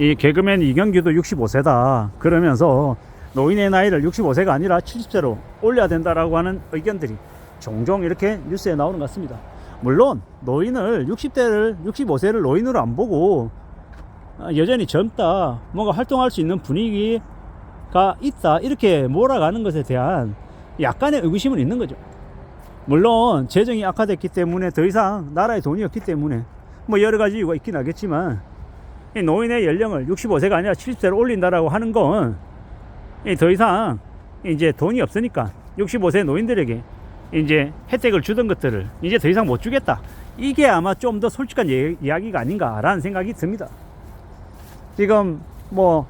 이 개그맨 이경규도 65세다 그러면서 노인의 나이를 65세가 아니라 70세로 올려야 된다라고 하는 의견들이 종종 이렇게 뉴스에 나오는 것 같습니다. 물론 노인을 65세를 노인으로 안 보고 여전히 젊다, 뭔가 활동할 수 있는 분위기가 있다 이렇게 몰아가는 것에 대한 약간의 의구심은 있는 거죠. 물론 재정이 악화됐기 때문에 더 이상 나라에 돈이 없기 때문에 뭐 여러 가지 이유가 있긴 하겠지만 이 노인의 연령을 65세가 아니라 70세로 올린다라고 하는 건 더 이상 이제 돈이 없으니까 65세 노인들에게 이제 혜택을 주던 것들을 이제 더 이상 못 주겠다. 이게 아마 좀 더 솔직한 이야기가 아닌가라는 생각이 듭니다. 지금 뭐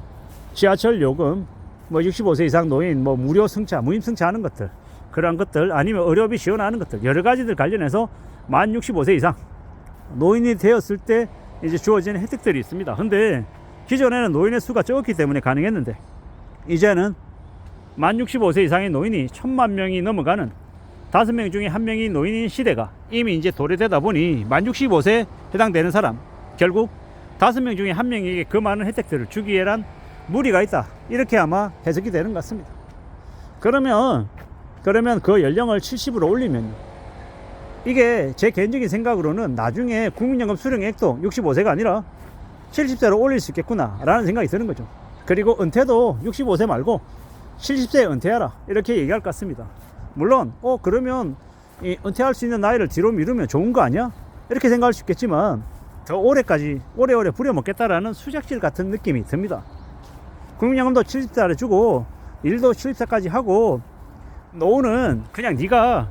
지하철 요금, 뭐 65세 이상 노인 뭐 무료 승차, 무임 승차하는 것들, 그런 것들 아니면 의료비 지원하는 것들 여러 가지들 관련해서 만 65세 이상 노인이 되었을 때 이제 주어지는 혜택들이 있습니다. 근데 기존에는 노인의 수가 적었기 때문에 가능했는데 이제는 만 65세 이상의 노인이 1000만 명이 넘어가는 5명 중에 1명이 노인인 시대가 이미 이제 도래되다 보니 만 65세에 해당되는 사람 결국 5명 중에 1명에게 그 많은 혜택들을 주기에란 무리가 있다 이렇게 아마 해석이 되는 것 같습니다. 그러면 그 연령을 70으로 올리면 이게 제 개인적인 생각으로는 나중에 국민연금 수령액도 65세가 아니라 70세로 올릴 수 있겠구나 라는 생각이 드는 거죠. 그리고 은퇴도 65세 말고 70세에 은퇴하라 이렇게 얘기할 것 같습니다. 물론 그러면 이 은퇴할 수 있는 나이를 뒤로 미루면 좋은 거 아니야? 이렇게 생각할 수 있겠지만 더 오래까지 오래오래 부려먹겠다라는 수작질 같은 느낌이 듭니다. 국민연금도 70세를 주고 일도 70세까지 하고 노후는 그냥 네가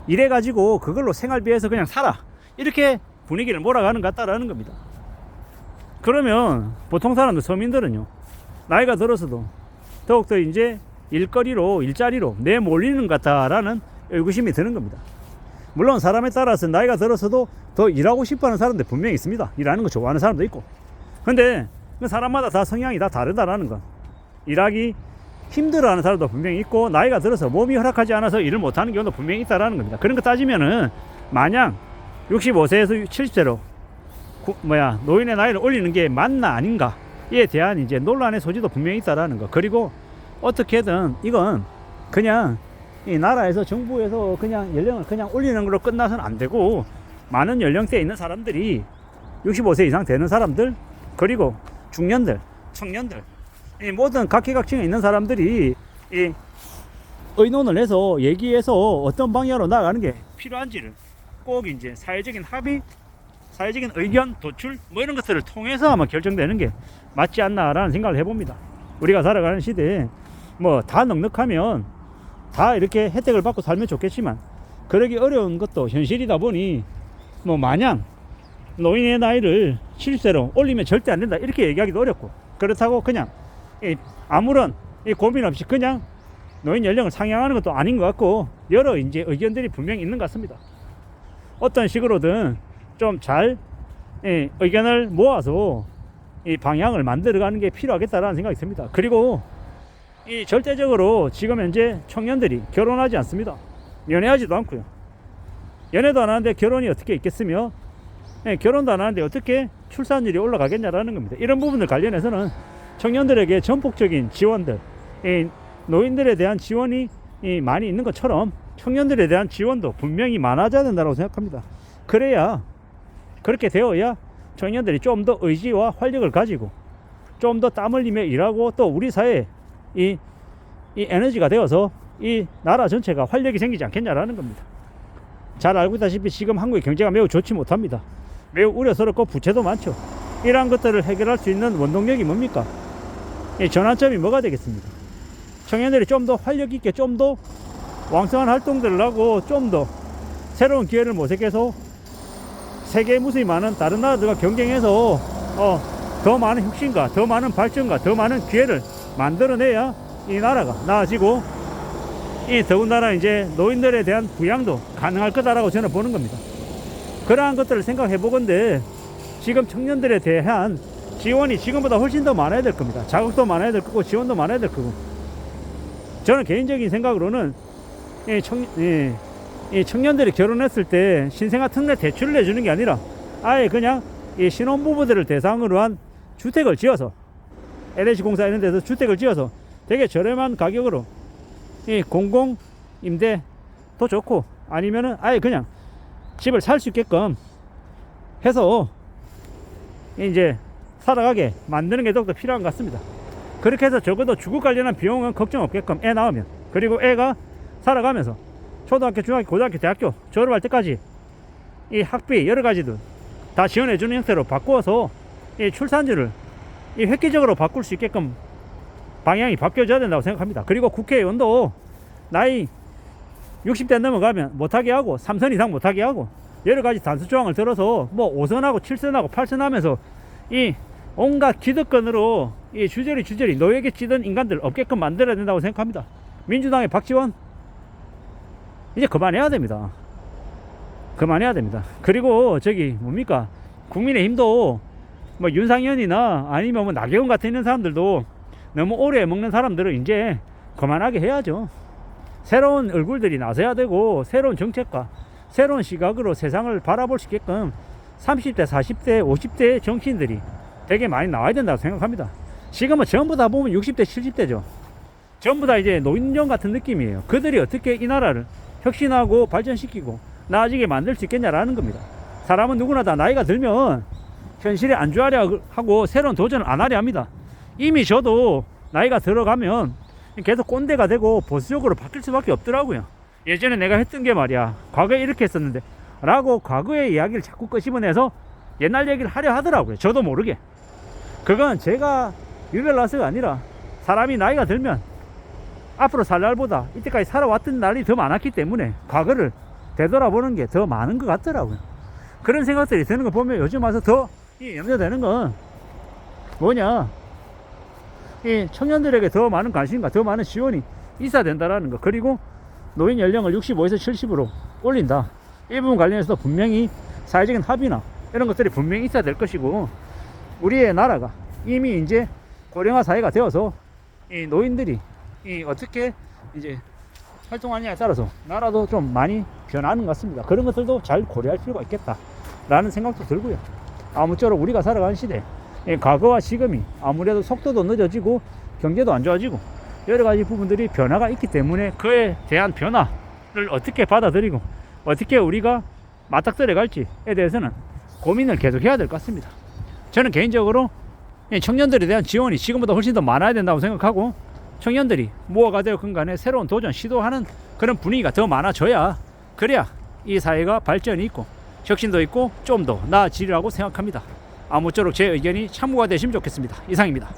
일해가지고 그걸로 생활비해서 그냥 살아 이렇게 분위기를 몰아가는 것 같다라는 겁니다. 그러면 보통 사람들, 서민들은요 나이가 들어서도 더욱더 이제 일자리로 내몰리는 것 같다라는 의구심이 드는 겁니다. 물론 사람에 따라서 나이가 들어서도 더 일하고 싶어하는 사람들 분명히 있습니다. 일하는 거 좋아하는 사람도 있고. 근데 그 사람마다 다 성향이 다 다르다라는 건, 일하기 힘들어하는 사람도 분명히 있고 나이가 들어서 몸이 허락하지 않아서 일을 못하는 경우도 분명히 있다라는 겁니다. 그런 거 따지면은 마냥 65세에서 70세로 노인의 나이를 올리는 게 맞나 아닌가에 대한 이제 논란의 소지도 분명히 있다라는 거. 그리고 어떻게든 이건 그냥 이 나라에서 정부에서 그냥 연령을 그냥 올리는 걸로 끝나서는 안 되고, 많은 연령대에 있는 사람들이 65세 이상 되는 사람들, 그리고 중년들, 청년들, 이 모든 각계각층에 있는 사람들이 이 의논을 해서 얘기해서 어떤 방향으로 나아가는 게 필요한지를 꼭 이제 사회적인 합의, 사회적인 의견 도출 뭐 이런 것들을 통해서 아마 결정되는 게 맞지 않나라는 생각을 해봅니다. 우리가 살아가는 시대에 뭐 다 넉넉하면 다 이렇게 혜택을 받고 살면 좋겠지만 그러기 어려운 것도 현실이다 보니 뭐 마냥 노인의 나이를 70세로 올리면 절대 안 된다 이렇게 얘기하기도 어렵고, 그렇다고 그냥 아무런 고민 없이 그냥 노인 연령을 상향하는 것도 아닌 것 같고, 여러 이제 의견들이 분명히 있는 것 같습니다. 어떤 식으로든 좀 잘 의견을 모아서 이 방향을 만들어가는 게 필요하겠다라는 생각이 듭니다. 그리고 이 절대적으로 지금 현재 청년들이 결혼하지 않습니다. 연애하지도 않고요. 연애도 안 하는데 결혼이 어떻게 있겠으며, 결혼도 안 하는데 어떻게 출산율이 올라가겠냐라는 겁니다. 이런 부분들 관련해서는 청년들에게 전폭적인 지원들, 노인들에 대한 지원이 많이 있는 것처럼 청년들에 대한 지원도 분명히 많아져야 된다고 생각합니다. 그렇게 되어야 청년들이 좀 더 의지와 활력을 가지고 좀 더 땀 흘리며 일하고, 또 우리 사회에 이 에너지가 되어서 이 나라 전체가 활력이 생기지 않겠냐라는 겁니다. 잘 알고 있다시피 지금 한국의 경제가 매우 좋지 못합니다. 매우 우려스럽고 부채도 많죠. 이러한 것들을 해결할 수 있는 원동력이 뭡니까? 이 전환점이 뭐가 되겠습니까? 청년들이 좀 더 활력 있게 좀 더 왕성한 활동들을 하고 좀 더 새로운 기회를 모색해서 세계에 무수히 많은 다른 나라들과 경쟁해서 더 많은 혁신과 더 많은 발전과 더 많은 기회를 만들어내야 이 나라가 나아지고, 이 더군다나 이제 노인들에 대한 부양도 가능할 거다라고 저는 보는 겁니다. 그러한 것들을 생각해 보건데 지금 청년들에 대한 지원이 지금보다 훨씬 더 많아야 될 겁니다. 자극도 많아야 될 거고 지원도 많아야 될 거고, 저는 개인적인 생각으로는 이 청년들이 결혼했을 때 신생아 특례 대출을 내주는 게 아니라 아예 그냥 이 신혼부부들을 대상으로 한 주택을 지어서 LH공사 이런 데서 주택을 지어서 되게 저렴한 가격으로 이 공공 임대도 좋고 아니면은 아예 그냥 집을 살 수 있게끔 해서 이제 살아가게 만드는 게 더욱더 필요한 것 같습니다. 그렇게 해서 적어도 주거 관련한 비용은 걱정 없게끔 애 낳으면, 그리고 애가 살아가면서 초등학교, 중학교, 고등학교, 대학교 졸업할 때까지 이 학비 여러 가지들 다 지원해 주는 형태로 바꾸어서 이 출산율을 이 획기적으로 바꿀 수 있게끔 방향이 바뀌어져야 된다고 생각합니다. 그리고 국회의원도 나이 60대 넘어가면 못하게 하고 3선 이상 못하게 하고 여러 가지 단수 조항을 들어서 뭐 5선하고 7선하고 8선 하면서 이 온갖 기득권으로 이 주저리 노예게 찌든 인간들 없게끔 만들어야 된다고 생각합니다. 민주당의 박지원 이제 그만해야 됩니다. 그만해야 됩니다. 그리고 저기 뭡니까, 국민의힘도 뭐 윤상현이나 아니면 뭐 나경원 같은 있는 사람들도 너무 오래 먹는 사람들은 이제 그만하게 해야죠. 새로운 얼굴들이 나서야 되고 새로운 정책과 새로운 시각으로 세상을 바라볼 수 있게끔 30대, 40대, 50대 정치인들이 되게 많이 나와야 된다고 생각합니다. 지금은 전부 다 보면 60대, 70대죠. 전부 다 이제 노인정 같은 느낌이에요. 그들이 어떻게 이 나라를 혁신하고 발전시키고 나아지게 만들 수 있겠냐라는 겁니다. 사람은 누구나 다 나이가 들면 현실에 안주하려 하고 새로운 도전을 안 하려 합니다. 이미 저도 나이가 들어가면 계속 꼰대가 되고 보수적으로 바뀔 수밖에 없더라고요. 예전에 내가 했던 게 말이야, 과거에 이렇게 했었는데 라고 과거의 이야기를 자꾸 끄집어내서 옛날 얘기를 하려 하더라고요. 저도 모르게. 그건 제가 유별나서가 아니라 사람이 나이가 들면 앞으로 살 날보다 이때까지 살아왔던 날이 더 많았기 때문에 과거를 되돌아보는 게 더 많은 것 같더라고요. 그런 생각들이 드는 거 보면 요즘 와서 더 염려되는 건 뭐냐, 이 청년들에게 더 많은 관심과 더 많은 지원이 있어야 된다라는 거. 그리고 노인 연령을 65에서 70으로 올린다. 이 부분 관련해서 분명히 사회적인 합의나 이런 것들이 분명히 있어야 될 것이고, 우리의 나라가 이미 이제 고령화 사회가 되어서 이 노인들이 이 어떻게 이제 활동하느냐에 따라서 나라도 좀 많이 변하는 것 같습니다. 그런 것들도 잘 고려할 필요가 있겠다라는 생각도 들고요. 아무쪼록 우리가 살아가는 시대, 과거와 지금이 아무래도 속도도 늦어지고 경제도 안 좋아지고 여러 가지 부분들이 변화가 있기 때문에 그에 대한 변화를 어떻게 받아들이고 어떻게 우리가 맞닥뜨려 갈지에 대해서는 고민을 계속 해야 될 것 같습니다. 저는 개인적으로 청년들에 대한 지원이 지금보다 훨씬 더 많아야 된다고 생각하고, 청년들이 무엇가 되었건 간에 새로운 도전 시도하는 그런 분위기가 더 많아져야, 그래야 이 사회가 발전이 있고 혁신도 있고 좀 더 나아지리라고 생각합니다. 아무쪼록 제 의견이 참고가 되시면 좋겠습니다. 이상입니다.